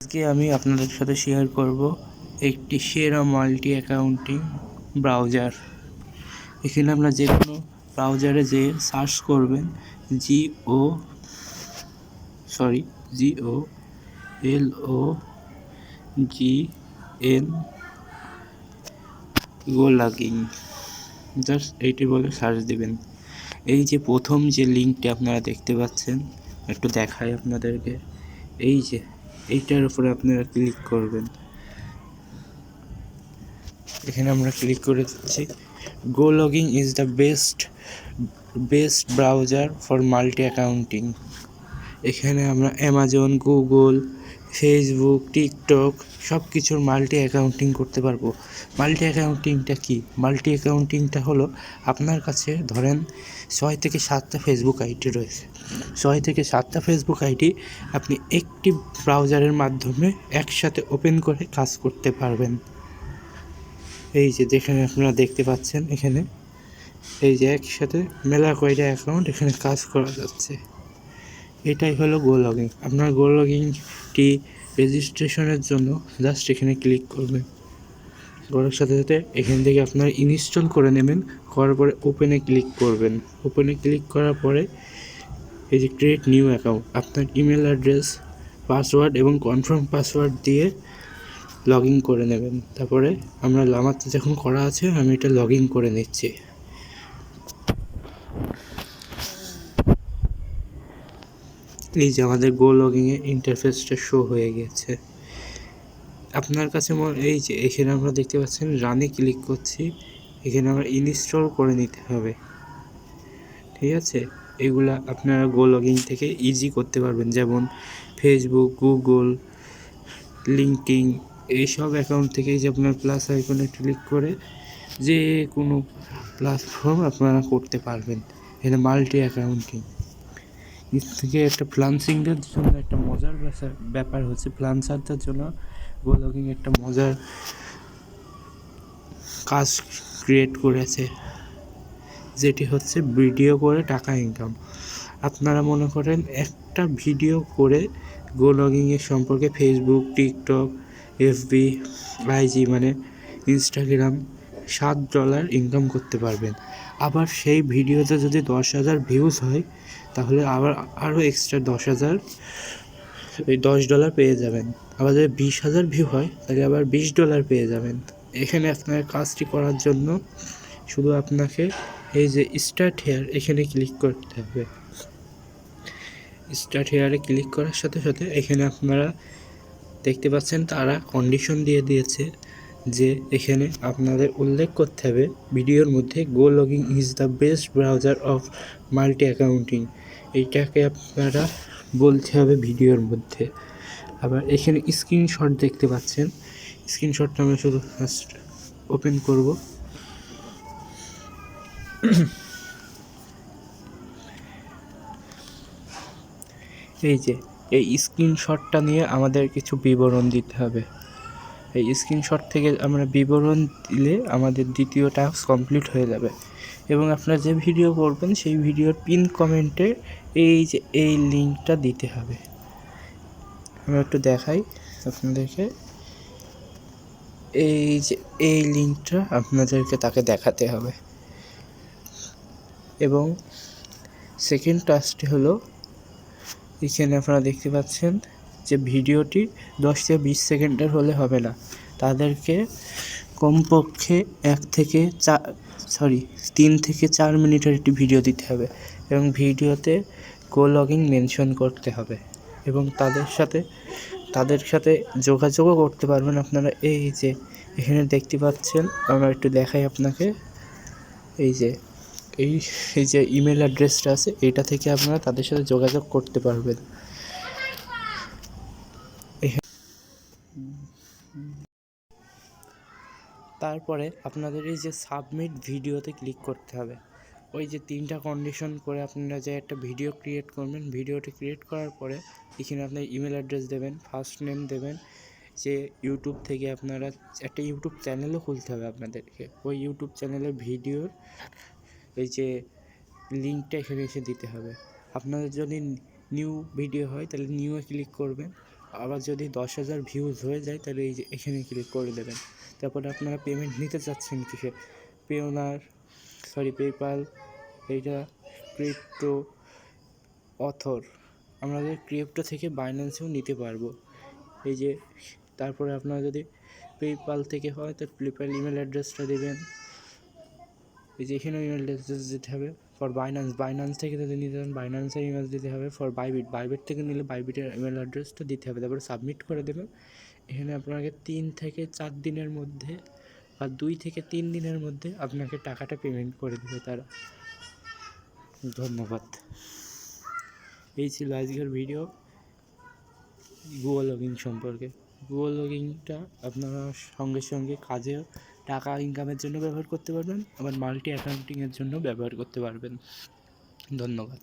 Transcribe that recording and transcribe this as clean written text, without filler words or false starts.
আজকে আমি আপনাদের সাথে শেয়ার করব একটি সেরা মাল্টি অ্যাকাউন্টিং ব্রাউজার। এখানে আপনারা যে কোনো ব্রাউজারে যে সার্চ করবেন GOLOGIN গোলগিং, জাস্ট এইটি বলে সার্চ দিবেন। এই যে প্রথম যে লিঙ্কটি আপনারা দেখতে পাচ্ছেন, একটু দেখাই আপনাদেরকে। এই যে এইটার উপরে আপনারা ক্লিক করবেন। এখানে আমরা ক্লিক করে দিচ্ছি। GoLogin is the best browser for multi accounting. এখানে আমরা অ্যামাজন, গুগল, ফেসবুক, টিকটক সব কিছুর মাল্টি অ্যাকাউন্টিং করতে পারবো। মাল্টি অ্যাকাউন্টিংটা কি? মাল্টি অ্যাকাউন্টিংটা হলো আপনার কাছে ধরেন 6 থেকে 7টা ফেসবুক আইডি রয়েছে। 6 থেকে 7টা ফেসবুক আইডি আপনি একটি ব্রাউজারের মাধ্যমে একসাথে ওপেন করে কাজ করতে পারবেন। এই যে যেখানে আপনারা দেখতে পাচ্ছেন, এখানে এই যে একসাথে মেলা কয়টা অ্যাকাউন্ট এখানে কাজ করা যাচ্ছে। এটাই হলো গোলগিং। আপনার গোলগিংটি রেজিস্ট্রেশনের জন্য জাস্ট এখানে ক্লিক করবেন। করার সাথে সাথে এখান থেকে আপনারা ইনস্টল করে নেবেন। করার পরে ওপেনে ক্লিক করবেন। ওপেনে ক্লিক করার পরে এই যে ক্রিয়েট নিউ অ্যাকাউন্ট, আপনার ইমেল অ্যাড্রেস, পাসওয়ার্ড এবং কনফার্ম পাসওয়ার্ড দিয়ে লগ ইন করে নেবেন। তারপরে আমার তো যখন করা আছে আমি এটা লগ ইন করে নিচ্ছি। এই যে আমাদের গোলগিংয়ের ইন্টারফেসটা শো হয়ে গেছে আপনার কাছে। এই যে এখানে আমরা দেখতে পাচ্ছেন রানে ক্লিক করছি। এখানে আমরা ইনস্টল করে নিতে হবে, ঠিক আছে? এগুলা আপনারা গোলগিং থেকে ইজি করতে পারবেন, যেমন ফেসবুক, গুগল, লিঙ্কডিন এইসব অ্যাকাউন্ট থেকে যে আপনার প্লাস আইকনে ক্লিক করে যে কোনো প্ল্যাটফর্ম আপনারা করতে পারবেন। এখানে মাল্টি অ্যাকাউন্টিং এর থেকে একটা ফ্রিল্যান্সিংয়ের জন্য একটা মজার ব্যাপার হচ্ছে, ফ্রিল্যান্সারদের জন্য গোলগিং একটা মজার কাজ ক্রিয়েট করেছে, যেটি হচ্ছে ভিডিও করে টাকা ইনকাম। আপনারা মনে করেন একটা ভিডিও করে গোলগিংয়ের সম্পর্কে ফেসবুক, টিকটক, এফবি, আইজি মানে ইনস্টাগ্রাম $7 ইনকাম করতে পারবেন। আবার সেই ভিডিওতে যদি 10,000 ভিউজ হয় তাহলে আবার আরও এক্সট্রা $10 পেয়ে যাবেন। আবার যদি 20,000 ভিউ হয় তাহলে আবার $20 পেয়ে যাবেন। এখানে আপনার কাজটি করার জন্য শুধু আপনাকে এই যে স্টার্ট হেয়ার এখানে ক্লিক করতে হবে। স্টার্ট হেয়ারে ক্লিক করার সাথে সাথে এখানে আপনারা দেখতে পাচ্ছেন তারা কন্ডিশন দিয়ে দিয়েছে যে এখানে আপনাদের উল্লেখ করতে হবে ভিডিওর মধ্যে GoLogin is the best browser of multi accounting. এইটাকে আপনারা বলতে হবে ভিডিওর মধ্যে। আবার এখানে স্ক্রিনশট দেখতে পাচ্ছেন, স্ক্রিনশটটা আমরা শুধু ফার্স্ট ওপেন করব। এই যে এই স্ক্রিনশটটা নিয়ে আমাদের কিছু বিবরণ দিতে হবে। এই স্ক্রিনশট থেকে আমরা বিবরণ দিলে আমাদের দ্বিতীয় টাস্ক কমপ্লিট হয়ে যাবে। এবং আপনারা যে ভিডিও করবেন সেই ভিডিওর পিন কমেন্টে এই যে এই লিঙ্কটা দিতে হবে। আমি একটু দেখাই আপনাদেরকে। এই যে এই লিঙ্কটা আপনাদেরকে তাকে দেখাতে হবে। এবং সেকেন্ড টাস্কটি হলো, এখানে আপনারা দেখতে পাচ্ছেন যে ভিডিওটি 10 থেকে 20 সেকেন্ডের হলে হবে না, তাদেরকে কমপক্ষে 3 থেকে 4 মিনিটের একটি ভিডিও দিতে হবে এবং ভিডিওতে গোলগিং মেনশন করতে হবে এবং তাদের সাথে যোগাযোগও করতে পারবেন আপনারা। এই যে এখানে দেখতে পাচ্ছেন, আমরা একটু দেখাই আপনাকে। এই যে ইমেল অ্যাড্রেসটা আছে, এটা থেকে আপনারা তাদের সাথে যোগাযোগ করতে পারবেন। তারপরে আপনাদের এই যে সাবমিট ভিডিওতে ক্লিক করতে হবে। ওই যে 3টা কন্ডিশন করে আপনারা যে একটা ভিডিও ক্রিয়েট করবেন, ভিডিওটি ক্রিয়েট করার পরে এখানে আপনার ইমেল অ্যাড্রেস দেবেন, ফার্স্ট নেম দেবেন। যে ইউটিউব থেকে আপনারা একটা ইউটিউব চ্যানেলও খুলতে হবে আপনাদেরকে। ওই ইউটিউব চ্যানেলের ভিডিওর এই যে লিঙ্কটা এখানে এসে দিতে হবে। আপনাদের যদি নিউ ভিডিও হয় তাহলে নিউয়ে ক্লিক করবেন। আবার যদি 10,000 ভিউজ হয়ে যায় তাহলে এই যে এখানে ক্লিক করে দেবেন। তারপরে আপনারা পেমেন্ট নিতে চাচ্ছেন কিসে, পেপ্যাল, এইটা ক্রিপ্টো, অথর। আমাদের ক্রিপ্টো থেকে বাইন্যান্সেও নিতে পারবো। এই যে তারপরে আপনারা যদি পেপ্যাল থেকে হয় তো পেপ্যাল ইমেল অ্যাড্রেসটা দেবেন। এই যে এখানেও ইমেল অ্যাড্রেস দিতে হবে। ফর বাইন্যান্স থেকে যদি নিতে চান বাইন্যান্সের ইমেল দিতে হবে। ফর বাইবিট থেকে নিলে বাইবিটের ইমেল অ্যাড্রেসটা দিতে হবে, তারপরে সাবমিট করে দেবেন। এখানে আপনাকে 3 থেকে 4 দিনের মধ্যে বা 2 থেকে 3 দিনের মধ্যে আপনাকে টাকাটা পেমেন্ট করে দেবে তারা। ধন্যবাদ। এই ছিল আজকের ভিডিও গুগল লগইন সম্পর্কে। গুগল লগইনটা আপনারা সঙ্গে সঙ্গে কাজে টাকা ইনকামের জন্য ব্যবহার করতে পারবেন, আবার মাল্টি অ্যাকাউন্টিংয়ের জন্য ব্যবহার করতে পারবেন। ধন্যবাদ।